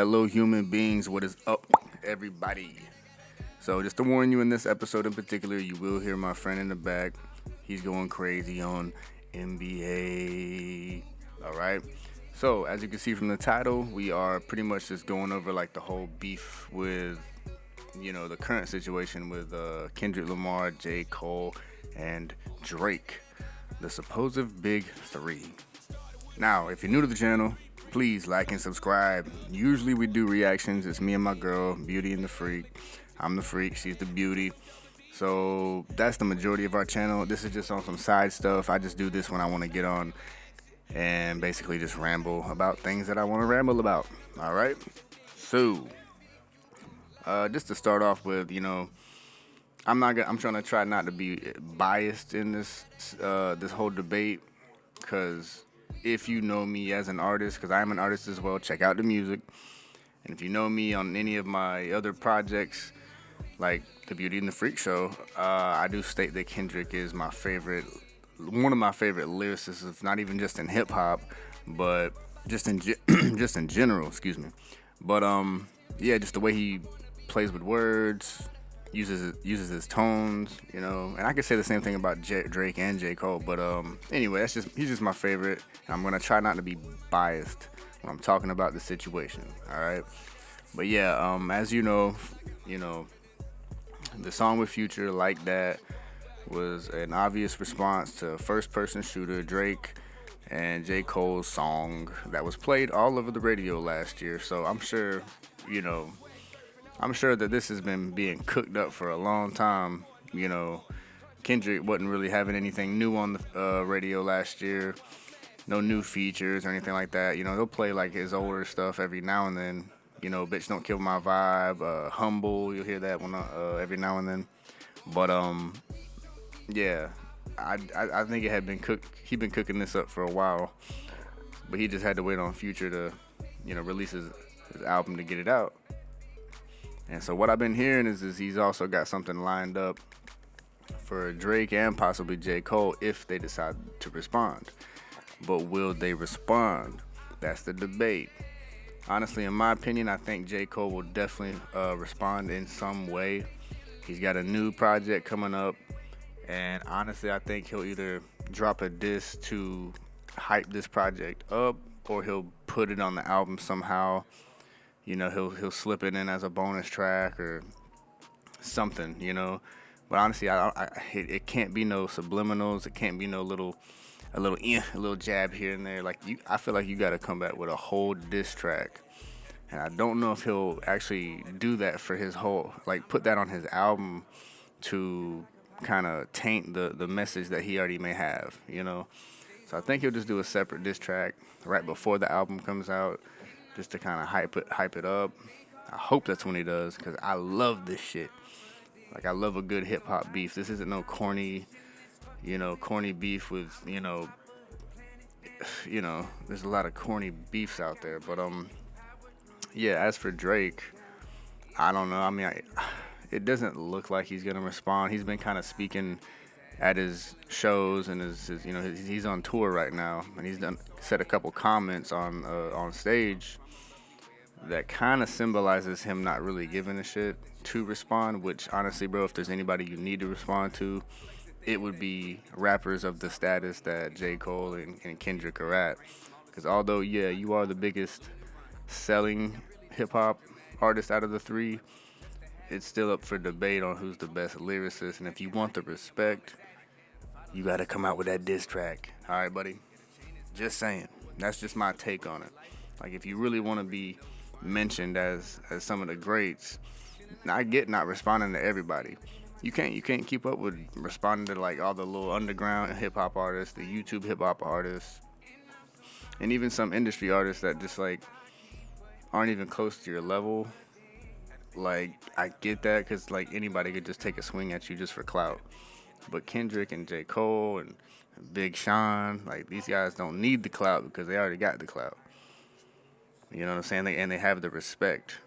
Hello, human beings. What is up, everybody? So, just to warn you, in this episode in particular, you will hear my friend in the back. He's going crazy on NBA. All right. So, as you can see from the title, we are pretty much just going over like the whole beef with, the current situation with Kendrick Lamar, J. Cole, and Drake, the supposed big three. Now, if you're new to the channel, please like and subscribe. Usually we do reactions. It's me and my girl, Beauty and the Freak. I'm the Freak, she's the Beauty. So that's the majority of our channel. This is just on some side stuff. I just do this when I want to get on and basically just ramble about things that I want to ramble about. All right? So, just to start off with, I'm trying to try not to be biased in this whole debate, because if you know me as an artist, because I am an artist as well, check out the music. And if you know me on any of my other projects, like the Beauty and the Freak show, I do state that Kendrick is one of my favorite lyricists, not even just in hip hop, but just in just in general. Excuse me. But yeah, just the way he plays with words, uses his tones, and I could say the same thing about Drake and J. Cole, but anyway, he's just my favorite, and I'm gonna try not to be biased when I'm talking about the situation. All right, but yeah, as you know, the song with Future, Like That, was an obvious response to first person shooter Drake and J. Cole's song that was played all over the radio last year. So I'm sure that this has been being cooked up for a long time. Kendrick wasn't really having anything new on the radio last year. No new features or anything like that. He'll play like his older stuff every now and then. Bitch Don't Kill My Vibe, Humble, you'll hear that one every now and then. But yeah, I think it had been cooked. He'd been cooking this up for a while, but he just had to wait on Future to, release his album to get it out. And so what I've been hearing is he's also got something lined up for Drake and possibly J. Cole if they decide to respond. But will they respond? That's the debate. Honestly, in my opinion, I think J. Cole will definitely respond in some way. He's got a new project coming up, and honestly, I think he'll either drop a diss to hype this project up, or he'll put it on the album somehow. He'll slip it in as a bonus track or something. But honestly, it can't be no subliminals. It can't be no a little jab here and there. I feel like you got to come back with a whole diss track. And I don't know if he'll actually do that for his whole, put that on his album to kind of taint the message that he already may have, So I think he'll just do a separate diss track right before the album comes out, just to kind of hype it up. I hope that's when he does, because I love this shit. I love a good hip hop beef. This isn't no corny beef with, there's a lot of corny beefs out there. But yeah, as for Drake, I don't know. I mean, it doesn't look like he's gonna respond. He's been kind of speaking at his shows, and he's on tour right now, and he's said a couple comments on stage that kind of symbolizes him not really giving a shit to respond. Which honestly, bro, if there's anybody you need to respond to, it would be rappers of the status that J. Cole and Kendrick are at. Because although, yeah, you are the biggest selling hip-hop artist out of the three, it's still up for debate on who's the best lyricist. And if you want the respect, you got to come out with that diss track. All right, buddy? Just saying. That's just my take on it. If you really want to be mentioned as some of the greats, I get not responding to everybody. You can't keep up with responding to all the little underground hip hop artists, the YouTube hip hop artists, and even some industry artists that just aren't even close to your level. I get that, because anybody could just take a swing at you just for clout. But Kendrick and J. Cole and Big Sean, these guys don't need the clout because they already got the clout. You know what I'm saying? And they have the respect.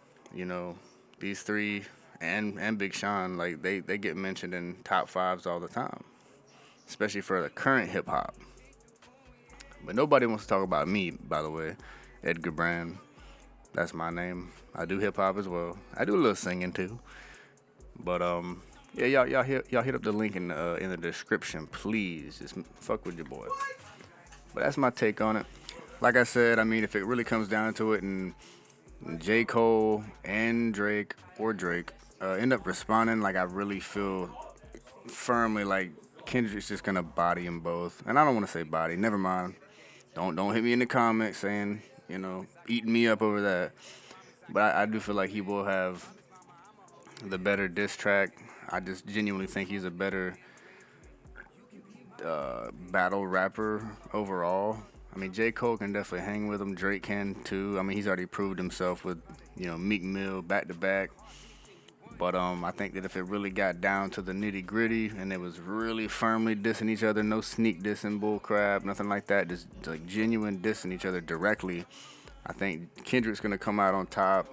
These three and Big Sean, they get mentioned in top fives all the time, especially for the current hip hop. But nobody wants to talk about me, by the way, EdgarBrann. That's my name. I do hip hop as well. I do a little singing too. But yeah, y'all hit up the link in the description, please. Just fuck with your boy. But that's my take on it. Like I said, I mean, if it really comes down to it, and J. Cole and Drake end up responding, like I really feel firmly like Kendrick's just gonna body them both. And I don't want to say body. Never mind. Don't hit me in the comments saying, eating me up over that. But I do feel like he will have the better diss track. I just genuinely think he's a better battle rapper overall. I mean, J. Cole can definitely hang with him. Drake can too. I mean, he's already proved himself with, Meek Mill back to back. But I think that if it really got down to the nitty gritty and it was really firmly dissing each other, no sneak dissing, bull crap, nothing like that, just like genuine dissing each other directly, I think Kendrick's gonna come out on top.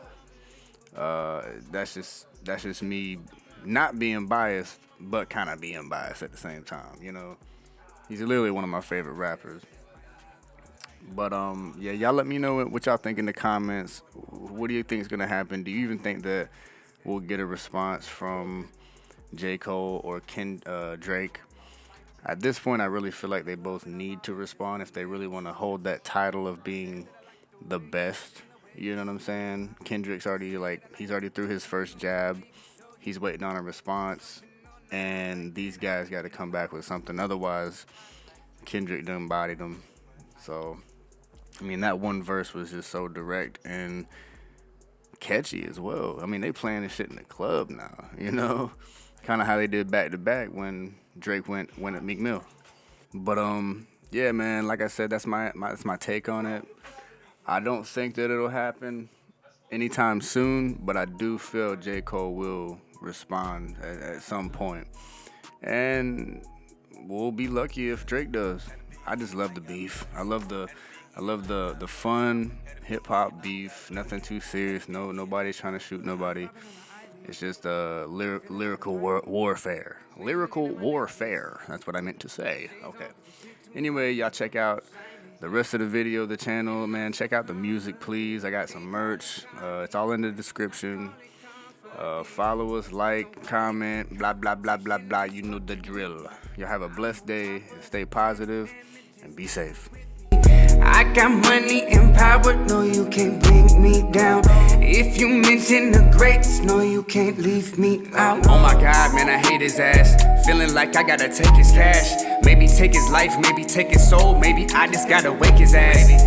That's just me not being biased, but kind of being biased at the same time. He's literally one of my favorite rappers. But yeah, y'all let me know what y'all think in the comments. What do you think is gonna happen? Do you even think that we'll get a response from J. Cole or Drake? At this point, I really feel like they both need to respond if they really want to hold that title of being the best. You know what I'm saying? Kendrick's he's already through his first jab. He's waiting on a response, and these guys got to come back with something. Otherwise, Kendrick done bodied them. So, I mean, that one verse was just so direct and catchy as well. I mean, they playing this shit in the club now, kind of how they did back to back when Drake went at Meek Mill. But yeah, man, like I said, that's my take on it. I don't think that it'll happen anytime soon, but I do feel J. Cole will respond at some point, and we'll be lucky if Drake does. I just love the beef. I love the fun hip hop beef. Nothing too serious. Nobody's trying to shoot nobody. It's just lyrical warfare. Lyrical warfare. That's what I meant to say. Okay. Anyway, y'all check out the rest of the video, the channel, man. Check out the music, please. I got some merch. It's all in the description. Follow us, like, comment, blah, blah, blah, blah, blah. You know the drill. Y'all have a blessed day. Stay positive and be safe. I got money and power, no you can't bring me down. If you mention the greats, no you can't leave me out. Oh my God, man, I hate his ass. Feeling like I gotta take his cash. Maybe take his life, maybe take his soul. Maybe I just gotta wake his ass.